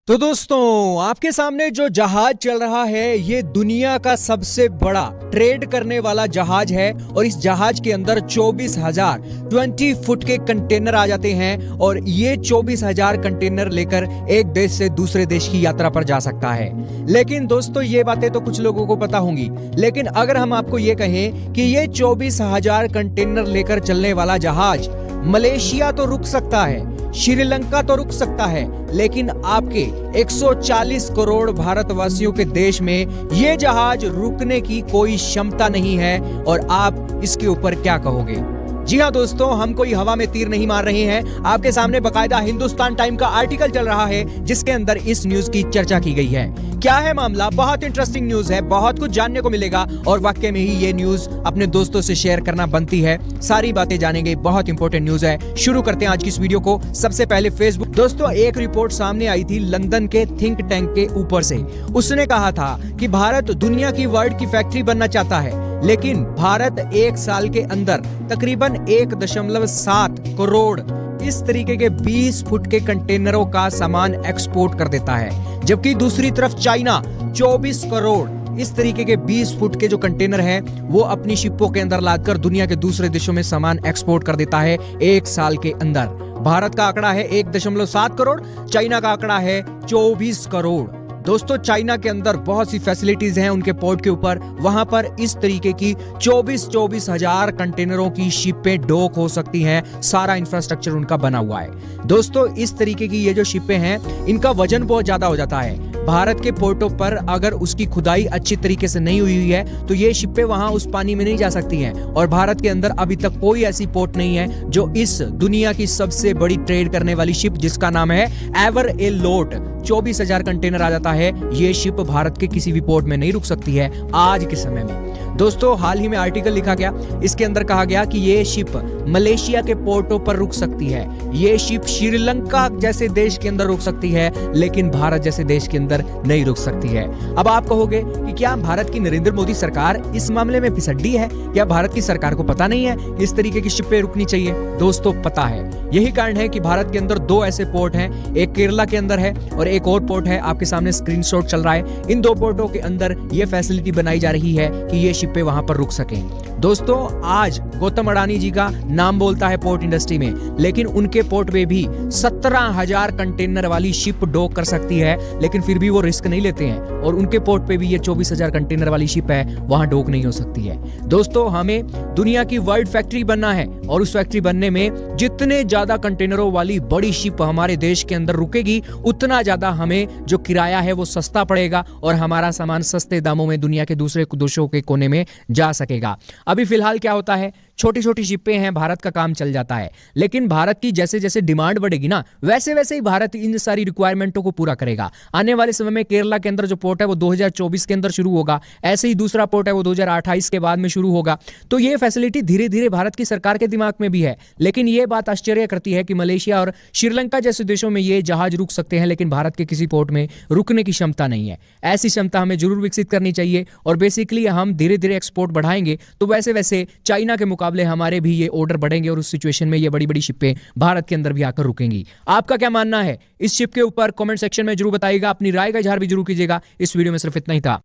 तो दोस्तों आपके सामने जो जहाज चल रहा है ये दुनिया का सबसे बड़ा ट्रेड करने वाला जहाज है और इस जहाज के अंदर 24,000 20 फुट के कंटेनर आ जाते हैं और ये 24,000 कंटेनर लेकर एक देश से दूसरे देश की यात्रा पर जा सकता है। लेकिन दोस्तों ये बातें तो कुछ लोगों को पता होंगी, लेकिन अगर हम आपको ये कहें कि ये 24,000 कंटेनर लेकर चलने वाला जहाज मलेशिया तो रुक सकता है, श्रीलंका तो रुक सकता है, लेकिन आपके 140 करोड़ भारतवासियों के देश में यह जहाज रुकने की कोई क्षमता नहीं है। और आप इसके ऊपर क्या कहोगे? जी हाँ दोस्तों, हम कोई हवा में तीर नहीं मार रहे हैं। आपके सामने बकायदा हिंदुस्तान टाइम का आर्टिकल चल रहा है जिसके अंदर इस न्यूज की चर्चा की गई है। क्या है मामला? बहुत इंटरेस्टिंग न्यूज है, बहुत कुछ जानने को मिलेगा और वाकई में ही ये न्यूज अपने दोस्तों से शेयर करना बनती है। सारी बातें जानेंगे, बहुत इंपॉर्टेंट न्यूज है। शुरू करते हैं आज की इस वीडियो को। सबसे पहले फेसबुक। दोस्तों एक रिपोर्ट सामने आई थी लंदन के थिंक टैंक के ऊपर से। उसने कहा था कि भारत दुनिया की वर्ल्ड की फैक्ट्री बनना चाहता है, लेकिन भारत एक साल के अंदर तकरीबन 1.7 करोड़ इस तरीके के 20 फुट के कंटेनरों का सामान एक्सपोर्ट कर देता है, जबकि दूसरी तरफ चाइना 24 करोड़ इस तरीके के 20 फुट के जो कंटेनर है वो अपनी शिपों के अंदर लादकर दुनिया के दूसरे देशों में सामान एक्सपोर्ट कर देता है एक साल के अंदर। भारत का आंकड़ा है 1.7 करोड़, चाइना का आंकड़ा है 24 करोड़। दोस्तों चाइना के अंदर बहुत सी फैसिलिटीज हैं उनके पोर्ट के ऊपर, वहां पर इस तरीके की 24 हजार कंटेनरों की शिपें डॉक हो सकती हैं। सारा इंफ्रास्ट्रक्चर उनका बना हुआ है। दोस्तों इस तरीके की ये जो शिपें हैं इनका वजन बहुत ज्यादा हो जाता है। भारत के पोर्टों पर अगर उसकी खुदाई अच्छी तरीके से नहीं हुई है तो ये शिपें वहां उस पानी में नहीं जा सकती हैं। और भारत के अंदर अभी तक कोई ऐसी पोर्ट नहीं है जो इस दुनिया की सबसे बड़ी ट्रेड करने वाली शिप जिसका नाम है एवर ए लोट, 24,000 कंटेनर आ जाता है। ये शिप भारत के किसी भी पोर्ट में नहीं रुक सकती है आज के समय में। दोस्तों हाल ही में आर्टिकल लिखा गया, इसके अंदर कहा गया कि ये शिप मलेशिया के पोर्टों पर रुक सकती है, ये शिप श्रीलंका जैसे देश के अंदर रुक सकती है, लेकिन भारत जैसे देश के अंदर नहीं रुक सकती है। अब आप कहोगे कि क्या भारत की नरेंद्र मोदी सरकार इस मामले में फिसड्डी है? क्या भारत की सरकार को पता नहीं है कि इस तरीके की शिपें रुकनी चाहिए? दोस्तों पता है, यही कारण है कि भारत के अंदर दो ऐसे पोर्ट हैं, एक केरला के अंदर है और एक और पोर्ट है, आपके सामने स्क्रीनशॉट चल रहा है। इन दो पोर्टों के अंदर यह फैसिलिटी बनाई जा रही है कि ये शिपें वहां पर रुक सकें। दोस्तों आज गौतम अडानी जी का नाम बोलता है पोर्ट इंडस्ट्री में, लेकिन उनके पोर्ट में भी 17,000 कंटेनर वाली शिप डॉक कर सकती है, लेकिन फिर भी वो रिस्क नहीं लेते हैं और उनके पोर्ट पे भी ये 24,000 कंटेनर वाली शिप है, वहां डॉक नहीं हो सकती है। दोस्तों हमें दुनिया की वर्ल्ड फैक्ट्री बनना है और उस फैक्ट्री बनने में जितने ज्यादा कंटेनरों वाली बड़ी शिप हमारे देश के अंदर रुकेगी उतना ज्यादा हमें जो किराया है वो सस्ता पड़ेगा और हमारा सामान सस्ते दामों में दुनिया के दूसरे देशों के कोने में जा सकेगा। अभी फिलहाल क्या होता है, छोटी छोटी शिपें हैं, भारत का काम चल जाता है, लेकिन भारत की जैसे जैसे डिमांड बढ़ेगी ना वैसे वैसे ही भारत इन सारी रिक्वायरमेंटों को पूरा करेगा। आने वाले समय में केरला के अंदर जो पोर्ट है वो 2024 के अंदर शुरू होगा, ऐसे ही दूसरा पोर्ट है वो 2028 के बाद में शुरू होगा। तो ये फैसिलिटी धीरे धीरे भारत की सरकार के दिमाग में भी है, लेकिन ये बात आश्चर्य करती है कि मलेशिया और श्रीलंका जैसे देशों में ये जहाज रुक सकते हैं, लेकिन भारत के किसी पोर्ट में रुकने की क्षमता नहीं है। ऐसी क्षमता हमें जरूर विकसित करनी चाहिए और बेसिकली हम धीरे धीरे एक्सपोर्ट बढ़ाएंगे तो वैसे वैसे चाइना के मुकाबले हमारे भी ये ऑर्डर बढ़ेंगे और उस सिचुएशन में ये बड़ी बड़ी शिपें भारत के अंदर भी आकर रुकेंगी। आपका क्या मानना है इस शिप के ऊपर? कमेंट सेक्शन में जरूर बताइएगा, अपनी राय का इजहार भी जरूर कीजिएगा। इस वीडियो में सिर्फ इतना ही था।